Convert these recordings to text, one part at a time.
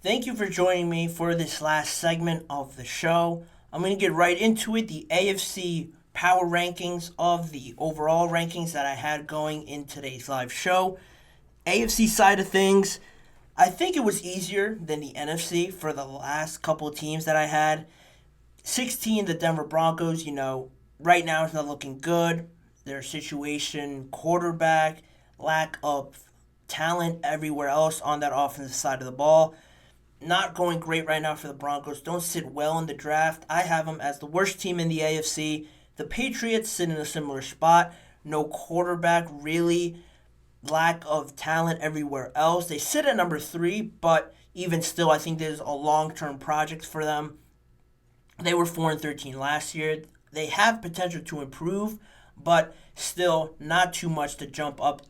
Thank you for joining me for this last segment of the show. I'm going to get right into it. The AFC power rankings of the overall rankings that I had going in today's live show. AFC side of things, I think it was easier than the NFC for the last couple of teams that I had. 16, the Denver Broncos, right now it's not looking good. Their situation, quarterback, lack of talent everywhere else on that offensive side of the ball. Not going great right now for the Broncos. Don't sit well in the draft. I have them as the worst team in the AFC. The Patriots sit in a similar spot. No quarterback, really. Lack of talent everywhere else. They sit at number 3, but even still, I think there's a long-term project for them. They were 4-13 last year. They have potential to improve, but still not too much to jump up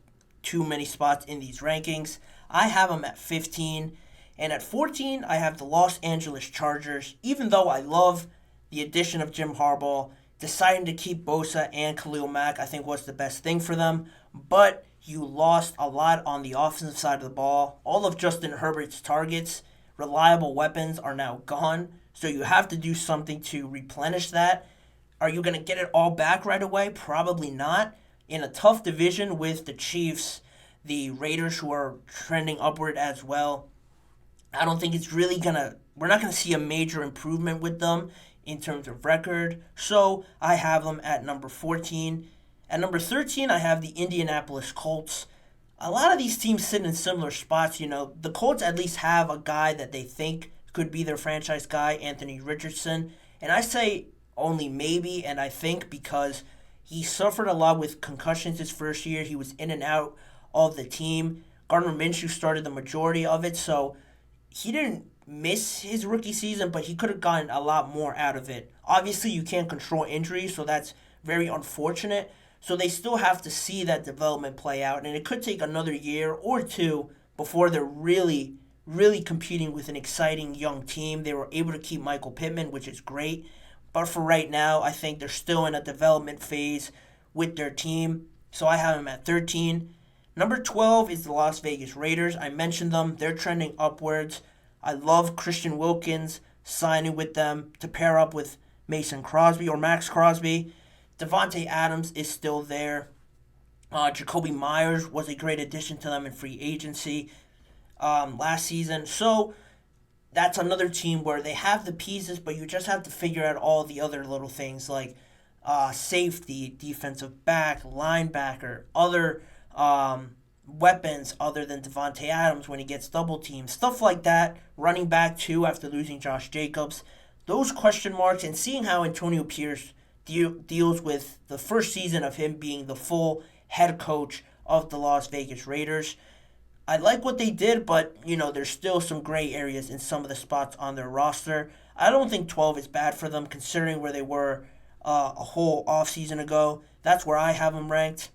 too many spots in these rankings. I have them at 15. And at 14, I have the Los Angeles Chargers. Even though I love the addition of Jim Harbaugh, deciding to keep Bosa and Khalil Mack, I think was the best thing for them. But you lost a lot on the offensive side of the ball. All of Justin Herbert's targets, reliable weapons are now gone. So you have to do something to replenish that. Are you going to get it all back right away? Probably not. In a tough division with the Chiefs, the Raiders, who are trending upward as well, I don't think it's really we're not gonna see a major improvement with them in terms of record. So I have them at number 14. At number 13, I have the Indianapolis Colts. A lot of these teams sit in similar spots. The Colts at least have a guy that they think could be their franchise guy, Anthony Richardson. And I say only maybe, and I think because he suffered a lot with concussions his first year. He was in and out of the team. Gardner Minshew started the majority of it, so he didn't miss his rookie season, but he could have gotten a lot more out of it. Obviously, you can't control injuries, so that's very unfortunate. So they still have to see that development play out, and it could take another year or two before they're really, really competing with an exciting young team. They were able to keep Michael Pittman, which is great. But for right now, I think they're still in a development phase with their team. So I have them at 13. Number 12 is the Las Vegas Raiders. I mentioned them. They're trending upwards. I love Christian Wilkins signing with them to pair up with Mason Crosby or Max Crosby. Devontae Adams is still there. Jacoby Myers was a great addition to them in free agency last season. So that's another team where they have the pieces, but you just have to figure out all the other little things like safety, defensive back, linebacker, other weapons other than Devontae Adams when he gets double teamed, stuff like that. Running back too after losing Josh Jacobs. Those question marks and seeing how Antonio Pierce deals with the first season of him being the full head coach of the Las Vegas Raiders. I like what they did, but there's still some gray areas in some of the spots on their roster. I don't think 12 is bad for them considering where they were a whole offseason ago. That's where I have them ranked.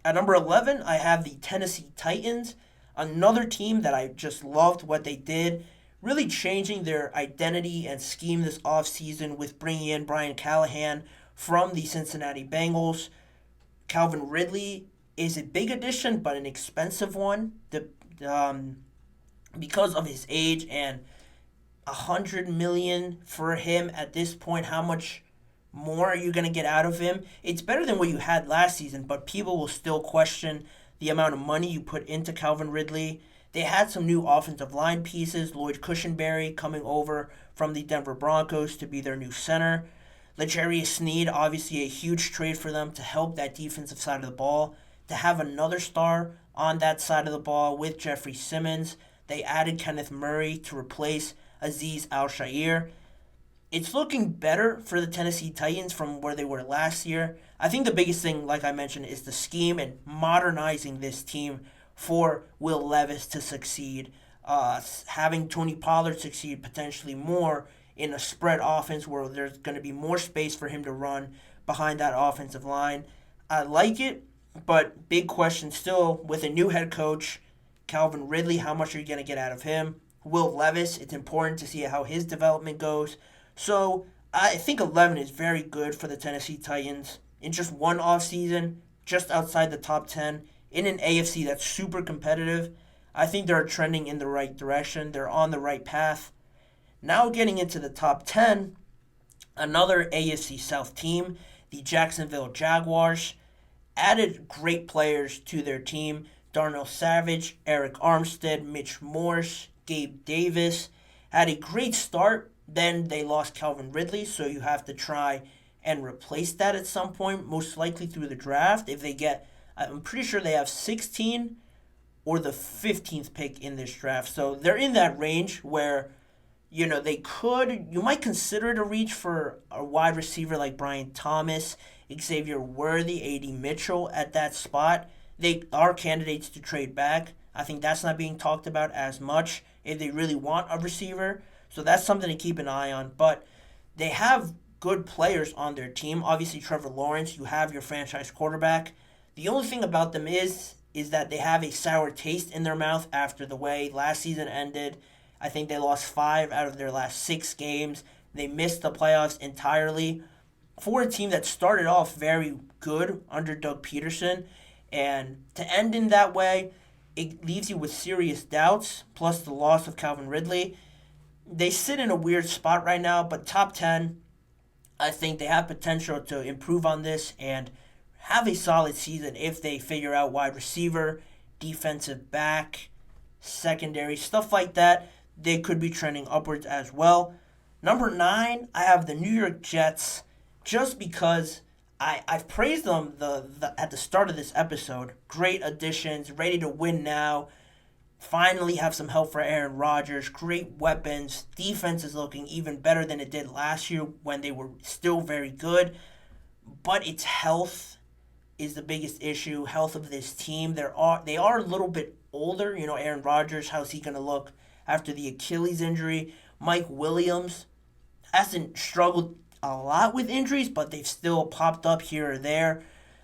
At number 11, I have the Tennessee Titans, another team that I just loved what they did, really changing their identity and scheme this offseason with bringing in Brian Callahan from the Cincinnati Bengals. Calvin Ridley is a big addition, but an expensive one because of his age, and $100 million for him at this point. How much more are you going to get out of him? It's better than what you had last season, but people will still question the amount of money you put into Calvin Ridley. They had some new offensive line pieces. Lloyd Cushenberry coming over from the Denver Broncos to be their new center. L'Jarius Sneed, obviously a huge trade for them to help that defensive side of the ball. To have another star on that side of the ball with Jeffrey Simmons. They added Kenneth Murray to replace Azeez Al-Shaair. It's looking better for the Tennessee Titans from where they were last year. I think the biggest thing, like I mentioned, is the scheme and modernizing this team for Will Levis to succeed. Having Tony Pollard succeed potentially more in a spread offense where there's going to be more space for him to run behind that offensive line. I like it, but big question still with a new head coach, Calvin Ridley, how much are you going to get out of him? Will Levis, it's important to see how his development goes. So I think 11 is very good for the Tennessee Titans. In just one offseason, just outside the top 10, in an AFC that's super competitive, I think they're trending in the right direction. They're on the right path. Now getting into the top 10, another AFC South team, the Jacksonville Jaguars, added great players to their team. Darnell Savage, Eric Armstead, Mitch Morse, Gabe Davis had a great start. Then they lost Calvin Ridley, so you have to try and replace that at some point, most likely through the draft. If they get, I'm pretty sure they have 16 or the 15th pick in this draft. So they're in that range where, you might consider it a reach for a wide receiver like Brian Thomas, Xavier Worthy, A.D. Mitchell at that spot. They are candidates to trade back. I think that's not being talked about as much if they really want a receiver. So that's something to keep an eye on. But they have good players on their team. Obviously, Trevor Lawrence, you have your franchise quarterback. The only thing about them is that they have a sour taste in their mouth after the way last season ended. I think they lost 5 out of their last 6 games. They missed the playoffs entirely for a team that started off very good under Doug Peterson. And to end in that way, it leaves you with serious doubts, plus the loss of Calvin Ridley. They sit in a weird spot right now, but top 10, I think they have potential to improve on this and have a solid season if they figure out wide receiver, defensive back, secondary, stuff like that. They could be trending upwards as well. Number 9, I have the New York Jets, just because I've praised them at the start of this episode. Great additions, ready to win now. Finally have some help for Aaron Rodgers. Great weapons. Defense is looking even better than it did last year when they were still very good. But its health is the biggest issue. Health of this team. They are a little bit older. Aaron Rodgers, how's he going to look after the Achilles injury? Mike Williams hasn't struggled a lot with injuries, but they've still popped up here or there.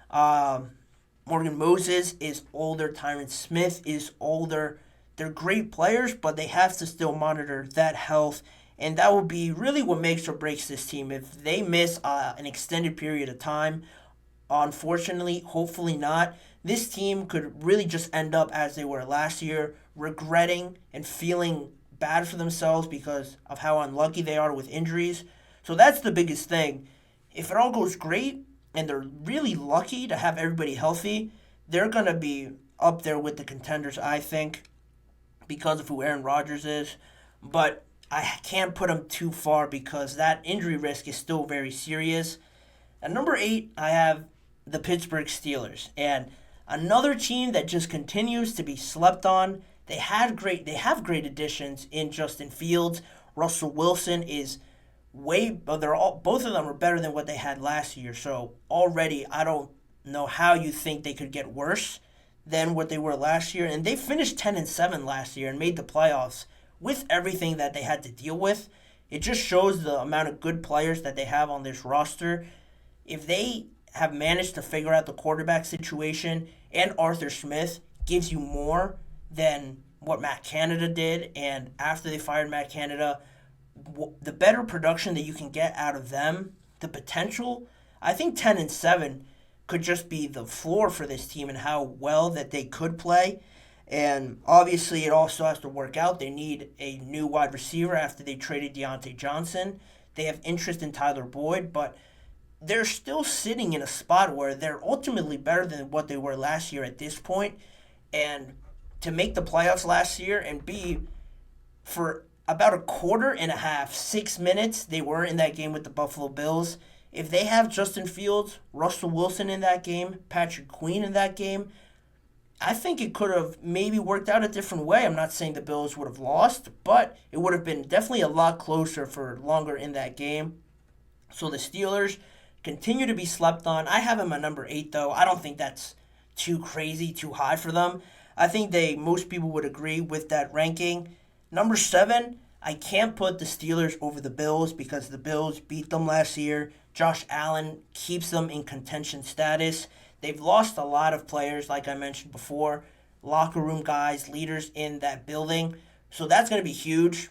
Morgan Moses is older. Tyron Smith is older. They're great players, but they have to still monitor that health. And that will be really what makes or breaks this team. If they miss an extended period of time, unfortunately, hopefully not, this team could really just end up as they were last year, regretting and feeling bad for themselves because of how unlucky they are with injuries. So that's the biggest thing. If it all goes great and they're really lucky to have everybody healthy, they're going to be up there with the contenders, I think, because of who Aaron Rodgers is. But I can't put them too far because that injury risk is still very serious. At number 8, I have the Pittsburgh Steelers. And another team that just continues to be slept on. They have great additions in Justin Fields. Russell Wilson is both of them are better than what they had last year. So already I don't know how you think they could get worse than what they were last year. And they finished 10-7 last year and made the playoffs with everything that they had to deal with. It just shows the amount of good players that they have on this roster. If they have managed to figure out the quarterback situation, and Arthur Smith gives you more than what Matt Canada did, and after they fired Matt Canada, the better production that you can get out of them, the potential, I think 10-7 could just be the floor for this team and how well that they could play. And obviously it also has to work out. They need a new wide receiver after they traded Deontay Johnson. They have interest in Tyler Boyd, but they're still sitting in a spot where they're ultimately better than what they were last year at this point. And to make the playoffs last year and be for about a quarter and a half, 6 minutes, they were in that game with the Buffalo Bills. If they have Justin Fields, Russell Wilson in that game, Patrick Queen in that game, I think it could have maybe worked out a different way. I'm not saying the Bills would have lost, but it would have been definitely a lot closer for longer in that game. So the Steelers continue to be slept on. I have them at number 8, though. I don't think that's too crazy, too high for them. I think most people would agree with that ranking. Number 7, I can't put the Steelers over the Bills because the Bills beat them last year. Josh Allen keeps them in contention status. They've lost a lot of players, like I mentioned before, locker room guys, leaders in that building. So that's going to be huge.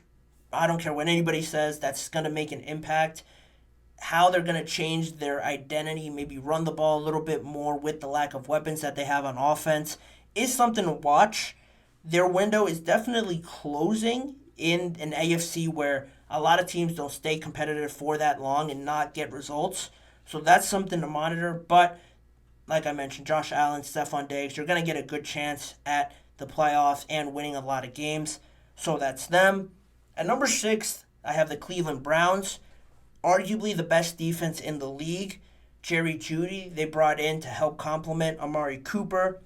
I don't care what anybody says. That's going to make an impact. How they're going to change their identity, maybe run the ball a little bit more with the lack of weapons that they have on offense, is something to watch. their window is definitely closing in an AFC where a lot of teams don't stay competitive for that long and not get results. So that's something to monitor. But like I mentioned, Josh Allen, Stephon Diggs, you're going to get a good chance at the playoffs and winning a lot of games. So that's them. At number 6, I have the Cleveland Browns, arguably the best defense in the league. Jerry Jeudy, they brought in to help complement Amari Cooper.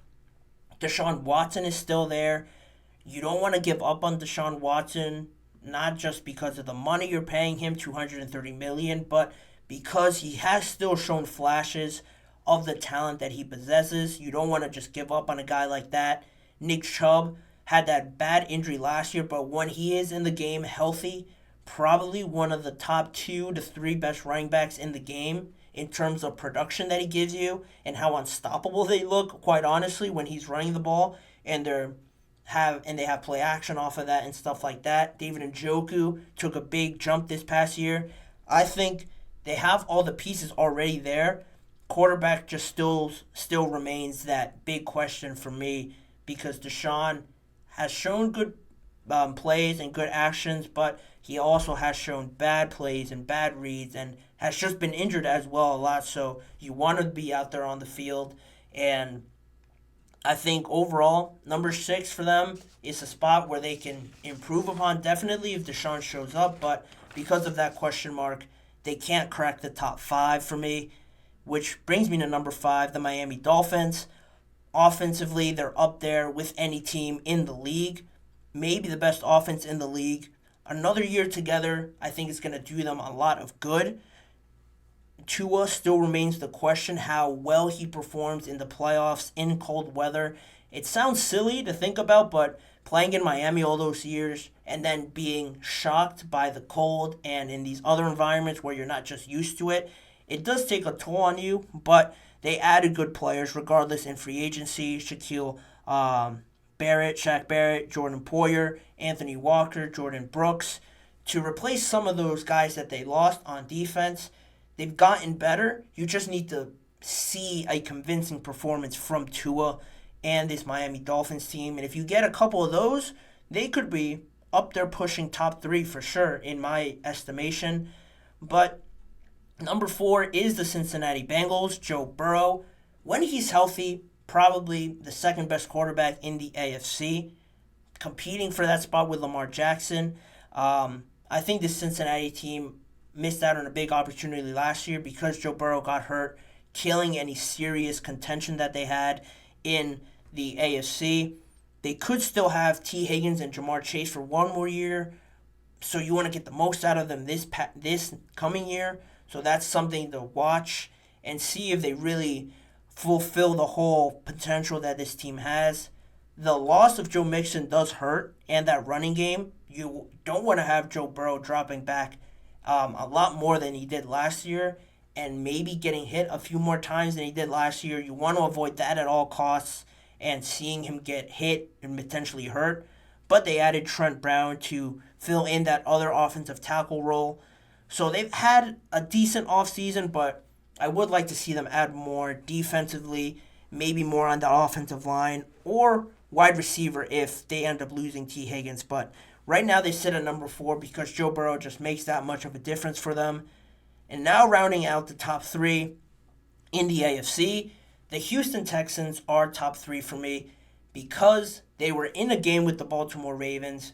Deshaun Watson is still there. You don't want to give up on Deshaun Watson, not just because of the money you're paying him, $230 million, but because he has still shown flashes of the talent that he possesses. You don't want to just give up on a guy like that. Nick Chubb had that bad injury last year, but when he is in the game healthy, probably one of the top 2 to 3 best running backs in the game in terms of production that he gives you and how unstoppable they look, quite honestly, when he's running the ball and they have play action off of that and stuff like that. David Njoku took a big jump this past year. I think they have all the pieces already there. Quarterback just still remains that big question for me because Deshaun has shown good plays and good actions, but he also has shown bad plays and bad reads and has just been injured as well a lot. So you want to be out there on the field. And I think overall, number 6 for them is a spot where they can improve upon definitely if Deshaun shows up. But because of that question mark, they can't crack the top 5 for me, which brings me to number 5, the Miami Dolphins. Offensively, they're up there with any team in the league. Maybe the best offense in the league. Another year together, I think it's going to do them a lot of good. Tua still remains the question how well he performs in the playoffs in cold weather. It sounds silly to think about, but playing in Miami all those years and then being shocked by the cold and in these other environments where you're not just used to it, it does take a toll on you, but they added good players regardless in free agency. Shaq Barrett, Jordan Poyer, Anthony Walker, Jordan Brooks, to replace some of those guys that they lost on defense. They've gotten better. You just need to see a convincing performance from Tua and this Miami Dolphins team. And if you get a couple of those, they could be up there pushing top 3 for sure, in my estimation. But number 4 is the Cincinnati Bengals, Joe Burrow. When he's healthy, probably the second best quarterback in the AFC, competing for that spot with Lamar Jackson. I think the Cincinnati team missed out on a big opportunity last year because Joe Burrow got hurt, killing any serious contention that they had in the AFC. They could still have T. Higgins and Jamar Chase for one more year, so you want to get the most out of them this coming year. So that's something to watch and see if they really fulfill the whole potential that this team has. The loss of Joe Mixon does hurt, and that running game, you don't want to have Joe Burrow dropping back a lot more than he did last year and maybe getting hit a few more times than he did last year. You want to avoid that at all costs and seeing him get hit and potentially hurt. But they added Trent Brown to fill in that other offensive tackle role. So they've had a decent offseason, but I would like to see them add more defensively, maybe more on the offensive line or wide receiver if they end up losing T. Higgins. But right now they sit at number 4 because Joe Burrow just makes that much of a difference for them. And now rounding out the top 3 in the AFC, the Houston Texans are top 3 for me because they were in a game with the Baltimore Ravens,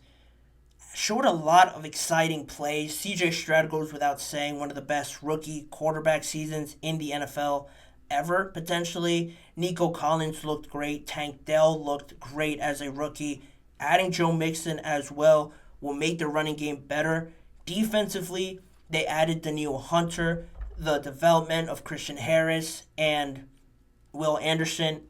showed a lot of exciting plays. C.J. Stroud goes without saying, one of the best rookie quarterback seasons in the NFL ever, potentially. Nico Collins looked great. Tank Dell looked great as a rookie. Adding Joe Mixon as well will make the running game better. Defensively, they added Danielle Hunter, the development of Christian Harris, and Will Anderson.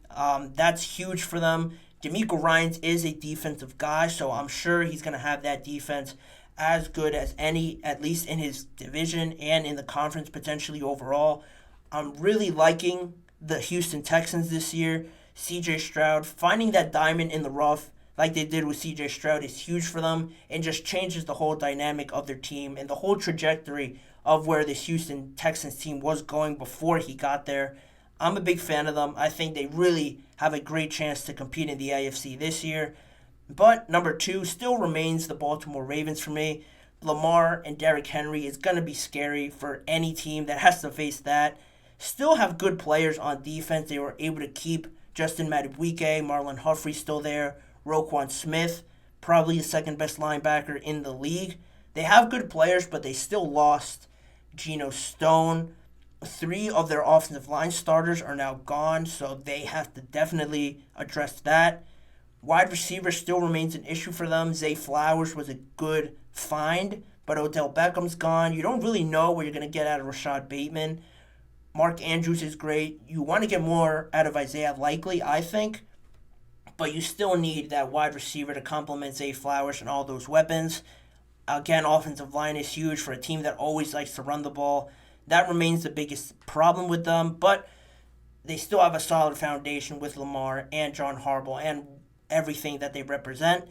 That's huge for them. DeMeco Ryans is a defensive guy, so I'm sure he's going to have that defense as good as any, at least in his division and in the conference potentially overall. I'm really liking the Houston Texans this year. C.J. Stroud, finding that diamond in the rough like they did with C.J. Stroud is huge for them and just changes the whole dynamic of their team and the whole trajectory of where this Houston Texans team was going before he got there. I'm a big fan of them. I think they really have a great chance to compete in the AFC this year. But number 2 still remains the Baltimore Ravens for me. Lamar and Derrick Henry is going to be scary for any team that has to face that. Still have good players on defense. They were able to keep Justin Madubuike, Marlon Humphrey still there, Roquan Smith, probably the second best linebacker in the league. They have good players, but they still lost Geno Stone. 3 of their offensive line starters are now gone, so they have to definitely address that. Wide receiver still remains an issue for them. Zay Flowers was a good find, but Odell Beckham's gone. You don't really know what you're going to get out of Rashad Bateman. Mark Andrews is great. You want to get more out of Isaiah Likely, I think, but you still need that wide receiver to complement Zay Flowers and all those weapons. Again, offensive line is huge for a team that always likes to run the ball. That remains the biggest problem with them, but they still have a solid foundation with Lamar and John Harbaugh and everything that they represent.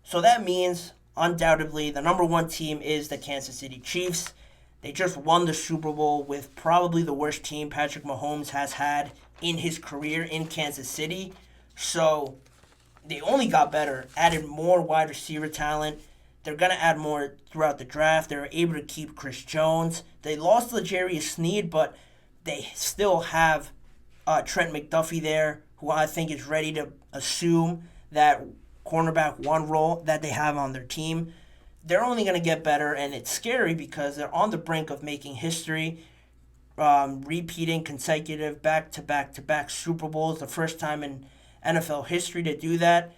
So that means, undoubtedly, the number 1 team is the Kansas City Chiefs. They just won the Super Bowl with probably the worst team Patrick Mahomes has had in his career in Kansas City. So they only got better, added more wide receiver talent. They're going to add more throughout the draft. They were able to keep Chris Jones. They lost L'Jarius Sneed, but they still have Trent McDuffie there, who I think is ready to assume that cornerback 1 role that they have on their team. They're only going to get better, and it's scary because they're on the brink of making history, repeating consecutive back-to-back-to-back Super Bowls, the first time in NFL history to do that.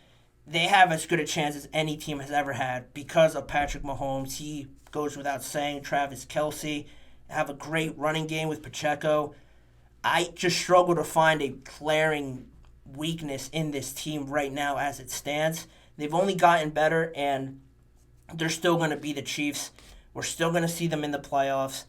They have as good a chance as any team has ever had because of Patrick Mahomes. He goes without saying. Travis Kelce have a great running game with Pacheco. I just struggle to find a glaring weakness in this team right now as it stands. They've only gotten better, and they're still going to be the Chiefs. We're still going to see them in the playoffs.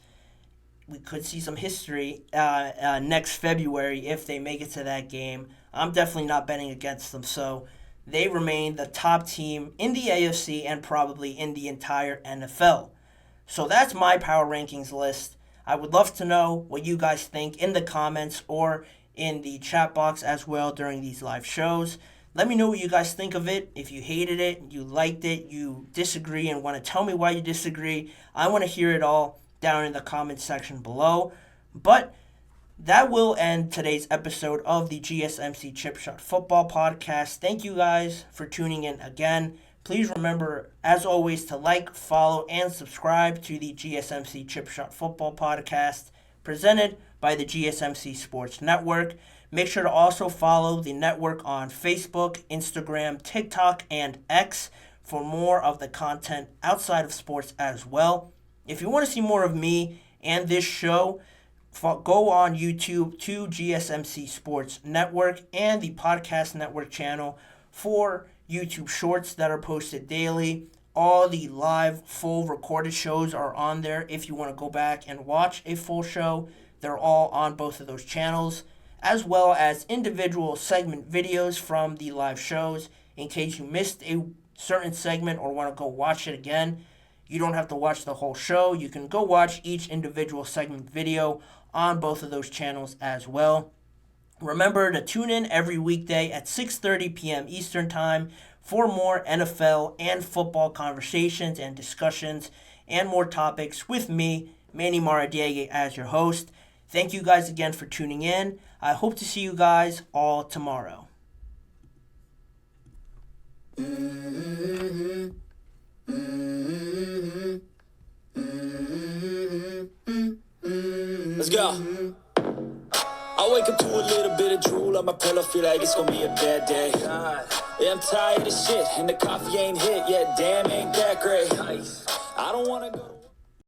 We could see some history next February if they make it to that game. I'm definitely not betting against them, so they remain the top team in the AFC and probably in the entire NFL. So that's my power rankings list. I would love to know what you guys think in the comments or in the chat box as well during these live shows. Let me know what you guys think of it. If you hated it, you liked it, you disagree and want to tell me why you disagree, I want to hear it all down in the comments section below. But that will end today's episode of the GSMC Chip Shot Football Podcast. Thank you guys for tuning in again. Please remember, as always, to like, follow, and subscribe to the GSMC Chip Shot Football Podcast presented by the GSMC Sports Network. Make sure to also follow the network on Facebook, Instagram, TikTok, and X for more of the content outside of sports as well. If you want to see more of me and this show, go on YouTube to GSMC Sports Network and the Podcast Network channel for YouTube shorts that are posted daily. All the live, full recorded shows are on there. If you want to go back and watch a full show, they're all on both of those channels, as well as individual segment videos from the live shows. In case you missed a certain segment or want to go watch it again, you don't have to watch the whole show. You can go watch each individual segment video on both of those channels as well. Remember to tune in every weekday at 6:30 p.m. Eastern Time for more NFL and football conversations and discussions and more topics with me, Manny Maradiegue, as your host. Thank you guys again for tuning in. I hope to see you guys all tomorrow. Let's go. I wake up to a little bit of drool on my pillow, feel like it's gonna be a bad day. Yeah, I'm tired of shit, and the coffee ain't hit yet, damn, ain't that great. I don't wanna go to